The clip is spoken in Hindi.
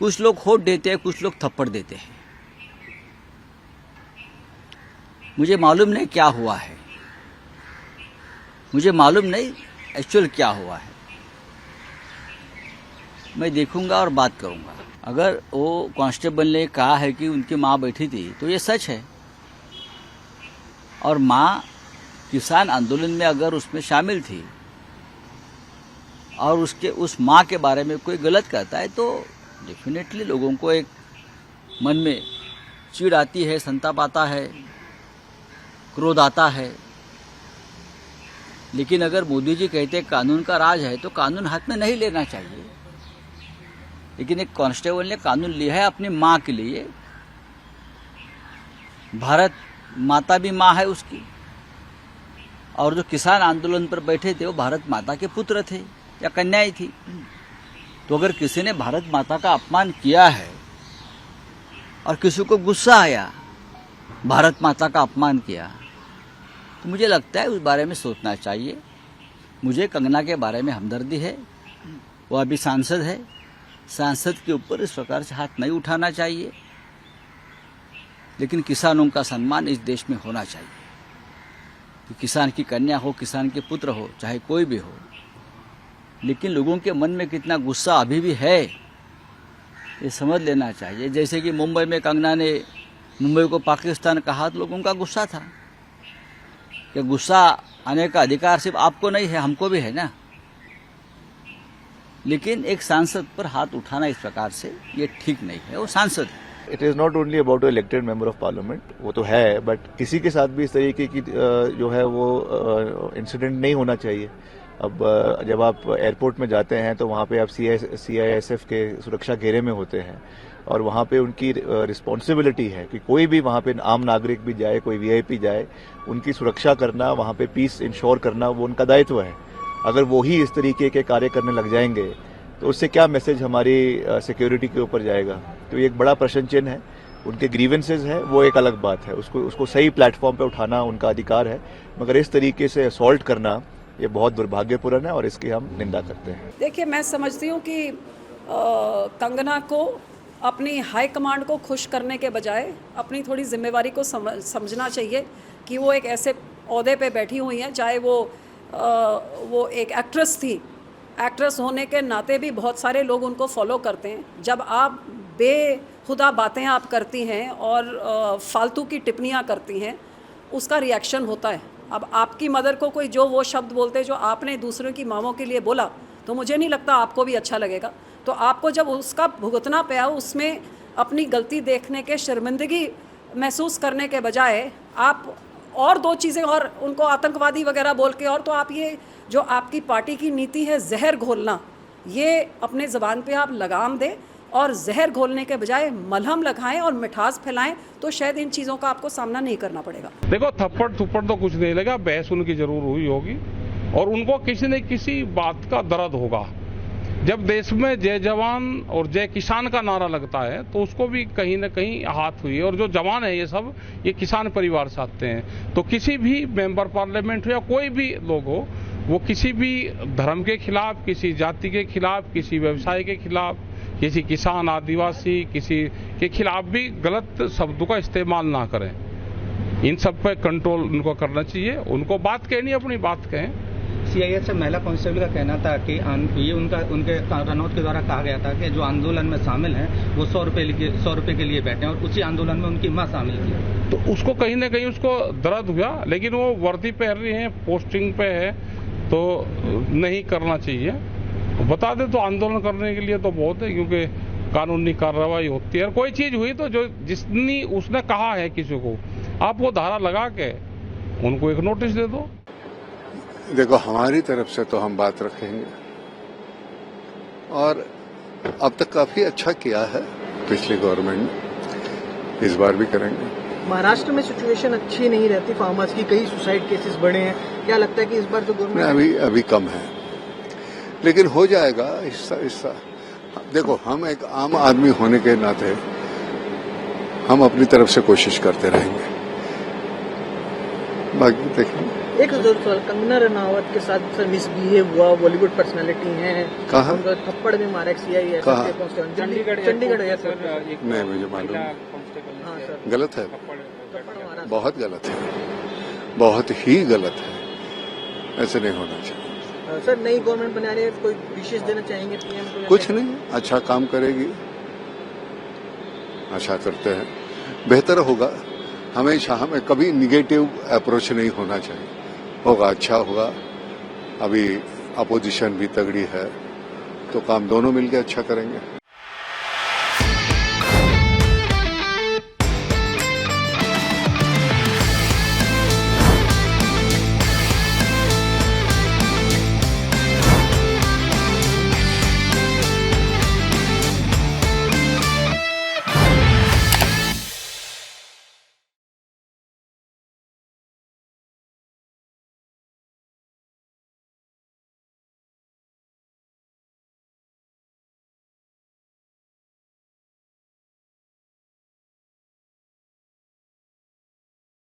कुछ लोग होठ देते हैं, कुछ लोग थप्पड़ देते हैं। मुझे मालूम नहीं क्या हुआ है, मुझे मालूम नहीं एक्चुअल क्या हुआ है। मैं देखूंगा और बात करूंगा। अगर वो कांस्टेबल ने कहा है कि उनकी माँ बैठी थी तो ये सच है, और माँ किसान आंदोलन में अगर उसमें शामिल थी और उस माँ के बारे में कोई गलत कहता है तो डेफिनेटली लोगों को एक मन में चिढ़ आती है, संताप आता है, क्रोध आता है। लेकिन अगर मोदी जी कहते कानून का राज है तो कानून हाथ में नहीं लेना चाहिए। लेकिन एक कांस्टेबल ने कानून लिया है अपनी माँ के लिए। भारत माता भी माँ है उसकी, और जो किसान आंदोलन पर बैठे थे वो भारत माता के पुत्र थे या कन्याएं थी। तो अगर किसी ने भारत माता का अपमान किया है और किसी को गुस्सा आया, भारत माता का अपमान किया, तो मुझे लगता है उस बारे में सोचना चाहिए। मुझे कंगना के बारे में हमदर्दी है, वो अभी सांसद है, सांसद के ऊपर इस प्रकार से हाथ नहीं उठाना चाहिए। लेकिन किसानों का सम्मान इस देश में होना चाहिए। तो किसान की कन्या हो, किसान के पुत्र हो, चाहे कोई भी हो, लेकिन लोगों के मन में कितना गुस्सा अभी भी है ये समझ लेना चाहिए। जैसे कि मुंबई में कंगना ने मुंबई को पाकिस्तान कहा तो लोगों का गुस्सा था कि गुस्सा आने का अधिकार सिर्फ आपको नहीं है, हमको भी है ना। लेकिन एक सांसद पर हाथ उठाना इस प्रकार से ये ठीक नहीं है, वो सांसद है। It is not only about elected member of parliament, वो तो है, बट किसी के साथ भी इस तरीके की जो है वो इंसिडेंट नहीं होना चाहिए। अब जब आप एयरपोर्ट में जाते हैं तो वहाँ पे आप CISF के सुरक्षा घेरे में होते हैं, और वहाँ पे उनकी रिस्पॉन्सिबिलिटी है कि कोई भी वहाँ पे आम नागरिक भी जाए, कोई VIP जाए, उनकी सुरक्षा करना, वहाँ पे पीस इंश्योर करना वो उनका दायित्व है। अगर वो ही इस तरीके के कार्य करने लग जाएंगे तो उससे क्या मैसेज हमारी सिक्योरिटी के ऊपर जाएगा। तो ये एक बड़ा प्रश्न चिन्ह है। उनके ग्रीवेंसेस है वो एक अलग बात है, उसको सही प्लेटफॉर्म पे उठाना उनका अधिकार है, मगर इस तरीके से असॉल्ट करना ये बहुत दुर्भाग्यपूर्ण है और इसकी हम निंदा करते हैं। देखिए, मैं समझती हूँ कि कंगना को अपनी हाई कमांड को खुश करने के बजाय अपनी थोड़ी जिम्मेवारी को समझना चाहिए कि वो एक ऐसे ओहदे पे बैठी हुई हैं, चाहे वो एक एक्ट्रेस थी। एक्ट्रेस होने के नाते भी बहुत सारे लोग उनको फॉलो करते हैं। जब आप बेहुदा बातें आप करती हैं और फालतू की टिप्पणियाँ करती हैं, उसका रिएक्शन होता है। अब आपकी मदर को कोई जो वो शब्द बोलते जो आपने दूसरों की माँओं के लिए बोला, तो मुझे नहीं लगता आपको भी अच्छा लगेगा। तो आपको जब उसका भुगतना पाया, उसमें अपनी गलती देखने के शर्मिंदगी महसूस करने के बजाय आप और दो चीज़ें और उनको आतंकवादी वगैरह बोल के, और तो आप ये जो आपकी पार्टी की नीति है जहर घोलना, ये अपने ज़बान पे आप लगाम दें और जहर घोलने के बजाय मलहम लगाएं और मिठास फैलाएं, तो शायद इन चीज़ों का आपको सामना नहीं करना पड़ेगा। देखो, थप्पड़ थुप्पड़ तो कुछ नहीं लगा, बहस उनकी जरूर हुई होगी और उनको किसी न किसी बात का दर्द होगा। जब देश में जय जवान और जय किसान का नारा लगता है तो उसको भी कहीं ना कहीं आहत हुई है। और जो जवान है ये किसान परिवार से आते हैं। तो किसी भी मेंबर पार्लियामेंट हो या कोई भी लोग हो, वो किसी भी धर्म के खिलाफ, किसी जाति के खिलाफ, किसी व्यवसाय के खिलाफ, किसी किसान आदिवासी किसी के खिलाफ भी गलत शब्दों का इस्तेमाल ना करें। इन सब पे कंट्रोल उनको करना चाहिए। उनको बात कहनी, अपनी बात कहें। CISF महिला कांस्टेबल का कहना था कि ये उनके रनौत के द्वारा कहा गया था कि जो आंदोलन में शामिल हैं वो 100 रुपए के लिए बैठे और उसी आंदोलन में उनकी मां शामिल थी। तो उसको कहीं ना कहीं उसको दर्द हुआ, लेकिन वो वर्दी पहन रही है, पोस्टिंग पे है, तो नहीं करना चाहिए। बता दे तो आंदोलन करने के लिए तो बहुत है, क्योंकि कानूनी कार्रवाई होती है। कोई चीज हुई तो जो जिसने उसने कहा है किसी को, आप वो धारा लगा के उनको एक नोटिस दे दो। देखो, हमारी तरफ से तो हम बात रखेंगे और अब तक काफी अच्छा किया है पिछली गवर्नमेंट ने, इस बार भी करेंगे। महाराष्ट्र में सिचुएशन अच्छी नहीं रहती, फार्मर्स की कई सुसाइड केसेस बढ़े हैं। क्या लगता है कि इस बार जो गवर्नमेंट अभी कम है, लेकिन हो जाएगा हिस्सा। देखो, हम एक आम आदमी होने के नाते हम अपनी तरफ से कोशिश करते रहेंगे, बाकी देखेंगे। एक सवाल, कंगना रनावत के साथ सर मिसबिहेव हुआ, बॉलीवुड पर्सनालिटी हैं, कहाँ? उनको थप्पड़ में मारा, CIA कहाँ? चंडीगढ़ एयरपोर्ट पर। नहीं मुझे मालूम नहीं। हाँ सर, गलत है, थप्पड़ मारा। बहुत गलत है, बहुत ही गलत है, ऐसे नहीं होना चाहिए। सर नई गवर्नमेंट बना रही है, कोई विशेष देना चाहेंगे PM को? कुछ नहीं, अच्छा काम करेगी, आशा करते हैं बेहतर होगा। हमेशा हमें कभी निगेटिव अप्रोच नहीं होना चाहिए, होगा अच्छा होगा। अभी अपोजिशन भी तगड़ी है तो काम दोनों मिलकर अच्छा करेंगे।